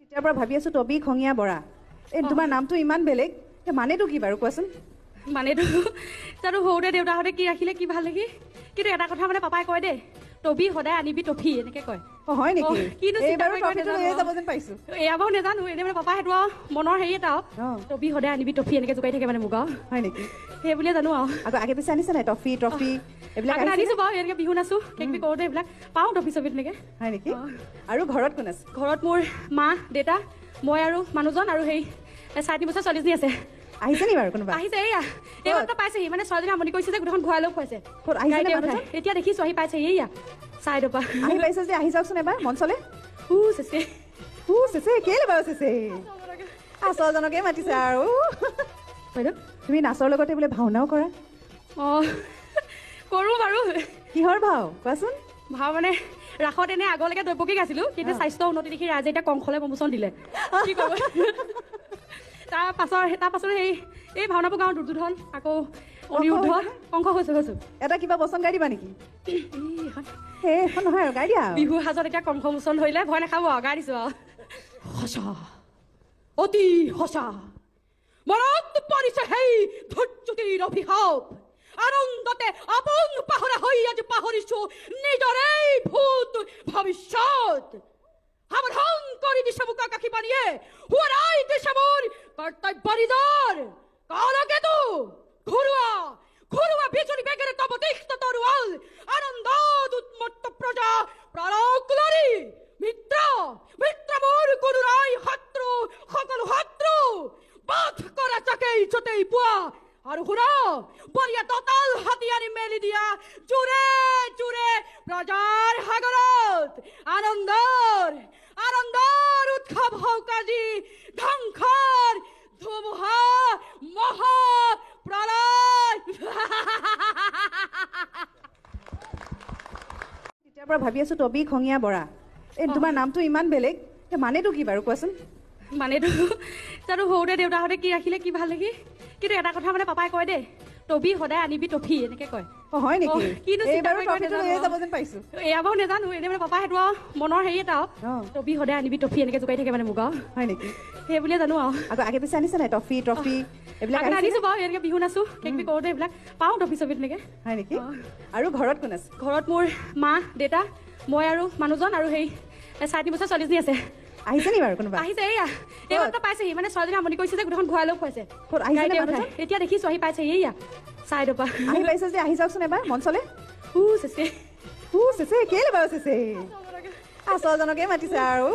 তেতিয়াৰ পৰা ভাবি আছো টবি খঙীয়া বৰা। এই তোমাৰ নামটো ইমান বেলেগ, মানেটো কি বাৰু কোৱাচোন? মানেটো জানো সৰুতে দেউতাহঁতে কি ৰাখিলে কি ভাল লাগি, কিন্তু এটা কথা মানে পাপাই কয় দেই, টবি সদায় আনিবি টফি এনেকে কয়। হয় নেকি? কিনো এইবাৰো ট্ৰফিটো লৈ যাব যেন পাইছো। এয়া বাৰু নাজানো, এনেই মানে পাপাই সেইটো আৰু মনৰ হেৰি এটা টবি সদায় আনিবি টফি এনেকে জোকাই থাকে মানে মোক আৰু। হয় নেকি? সেই বুলিয়ে জানো আৰু। আকৌ আগে পিছে আনিছে নাই টফি ট্ৰফি এইবিলাক? আনিছো বাৰু, এনেকে বিহু নাচো কেক বি কৰোঁতে এইবিলাক পাওঁ টফি চফি তেনেকে। হয় নেকি? আৰু ঘৰত কোন আছে? ঘৰত মোৰ মা দেউতা মই আৰু মানুহজন আৰু সেই 4 বছৰ ছোৱালীজনী আছে। আহিছে নি বাৰু কোনোবা? আহিছে, এইয়া এইমাত্ৰ পাইছেহি, মানে ছোৱালীজনী আমনি কৰিছে যে গোটেইখন ঘূৰাই লৈ খুৱাইছে। এতিয়া দেখিছো আহি পাইছেহি, এইয়া চাইডৰ পৰা আহি পাইছে যে আহি যাওকচোন এবাৰ মঞ্চলে। চেচে কেলে বাৰু চেচে? আচলজনকে মাতিছে আৰু। তুমি নাচৰ লগতে বোলে ভাওনাও কৰা? অঁ কৰোঁ বাৰু। কিহৰ ভাও কোৱাচোন? ভাও মানে ৰাসত এনে আগলৈকে দৈৱকী গাইছিলো, কিন্তু স্বাস্থ্য উন্নতি দেখি ৰাইজে এতিয়া কংসলে প্ৰমোচন দিলে। কি ক'ব? তাৰ পাছৰ এই ভাওনাবোৰ গাঁও দুৰ্যোধন, আকৌ অনিৰুদ্ধ, কংস হৈছো। এটা কিবা বচন গাই দিবা নেকি? সেইখন নহয় আৰু গাই দিয়া। বিহু সাজত এতিয়া কংস মোচন ধৰিলে ভয় নাখাব আৰু, গাই দিছো আৰু। সঁচা অতি সঁচা মনত পৰিছে সেই ধৈৰ্য্যটিৰ অভিশাপ, আনন্দতে আপোন পাহৰা হৈ আজি পাহৰিছো নিজৰে ভূত ভৱিষ্যত। সাৱধান কৰি দিছে মোক আকাশী পানীয়ে, সোঁৱৰাই দিছে মোৰ কৰ্তব্য নিজৰ। কালকেতু ঘৰুৱা বিজুলী বেগেৰে তব তীক্ষ্ণ তৰোৱাল, আনন্দত উন্মত্ত প্ৰজা প্ৰাণকুলৰি মিত্ৰ মোৰ কোনো নাই শত্ৰু, সকলো শত্ৰু বাধ কৰা চাকেই যতেই পোৱা। আৰু শুনা, বলিয়া দতাল হাতিয়াৰি মেলি দিয়া জোৰে জোৰে প্ৰজাৰ সাগৰত আনন্দৰ উৎসৱ হওক আজি, ধ্বংসৰ ধুমুহা মহা প্ৰলয়। তেতিয়াৰ পৰা ভাবি আছো টবি খঙীয়া বৰা। এই তোমাৰ নামটো ইমান বেলেগ, মানেটো কি বাৰু কোৱাচোন? মানেটো জানো সৰুতে দেউতাহঁতে কি ৰাখিলে কি ভাল লাগি, কিন্তু এটা কথা মানে পাপাই কয় দেই, টবি সদায় আনিবি টফি এনেকে কয়। হয় নেকি? কিনো এইবাৰো ট্ৰফিটো লৈ যাব যেন পাইছো। এয়া বাৰু নাজানো, এনেই মানে পাপাই সেইটো আৰু মনৰ হেৰি এটা টবি সদায় আনিবি টফি এনেকে জোকাই থাকে মানে মোক আৰু। হয় নেকি? সেই বুলিয়ে জানো আৰু। আকৌ আগে পিছে আনিছে নাই টফি ট্ৰফি এইবিলাক? আনিছো বাৰু, এনেকে বিহু নাচো কেক বি কৰোঁতে এইবিলাক পাওঁ টফি চফি তেনেকে। হয় নেকি? আৰু ঘৰত কোন আছে? ঘৰত মোৰ মা দেউতা মই আৰু মানুহজন আৰু সেই 4 বছৰ ছোৱালীজনী আছে। আহিছে নি বাৰু কোনোবা? আহিছে, এইয়া এইমাত্ৰ পাইছেহি, মানে ছোৱালীজনী আমনি কৰিছে যে গোটেইখন ঘূৰাই লৈ খুৱাইছে। এতিয়া দেখিছো আহি পাইছেহি, এইয়া চাইডৰ পৰা আহি পাইছে যে আহি যাওকচোন এবাৰ মঞ্চলে। চেচে কেলে বাৰু চেচে? আচলজনকে মাতিছে আৰু।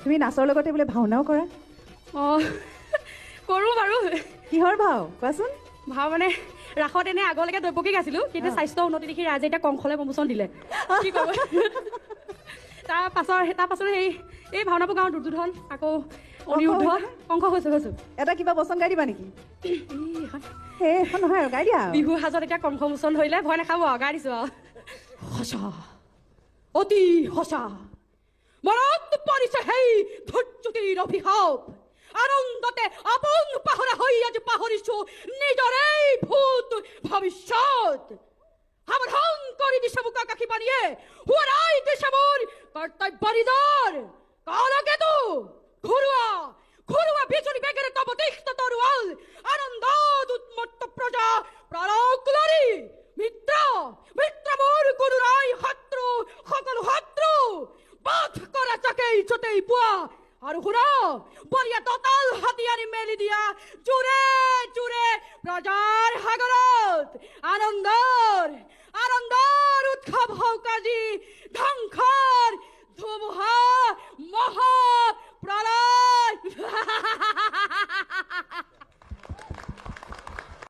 তুমি নাচৰ লগতে বোলে ভাওনাও কৰা? অঁ কৰোঁ বাৰু। কিহৰ ভাও কোৱাচোন? ভাও মানে ৰাসত এনে আগলৈকে দৈৱকী গাইছিলো, কিন্তু স্বাস্থ্য উন্নতি দেখি ৰাইজে এতিয়া কংসলে প্ৰমোচন দিলে। কি ক'ব? তাৰ পাছৰ এই ভাওনাবোৰ গাঁও দুৰ্যোধন, আকৌ অনিৰুদ্ধ, কংস হৈছো। এটা কিবা বচন গাই দিবা নেকি? সেইখন নহয় আৰু গাই দিয়া। বিহু সাজত এতিয়া কংস মোচন ধৰিলে ভয় নাখাব আৰু, গাই দিছো আৰু। সঁচা অতি সঁচা মনত পৰিছে সেই ধৈৰ্য্যটিৰ অভিশাপ, আনন্দতে আপোন পাহৰা হৈ আজি পাহৰিছো নিজৰে ভূত ভৱিষ্যত। সাৱধান কৰি দিছে মোক আকাশী পানীয়ে, সোঁৱৰাই দিছে মোৰ কৰ্তব্য নিজৰ। কালকেতু ঘৰুৱা বিজুলী বেগেৰে তব তীক্ষ্ণ তৰোৱাল, আনন্দত উন্মত্ত প্ৰজা প্ৰাণকুলৰি মিত্ৰ মোৰ কোনো নাই শত্ৰু, সকলো শত্ৰু বাধ কৰা চাকেই যতেই পোৱা। আৰু শুনা, বলিয়া দতাল হাতিয়াৰি মেলি দিয়া জোৰে জোৰে প্ৰজাৰ সাগৰত আনন্দৰ উৎসৱ হওক আজি, ধ্বংসৰ ধুমুহা মহা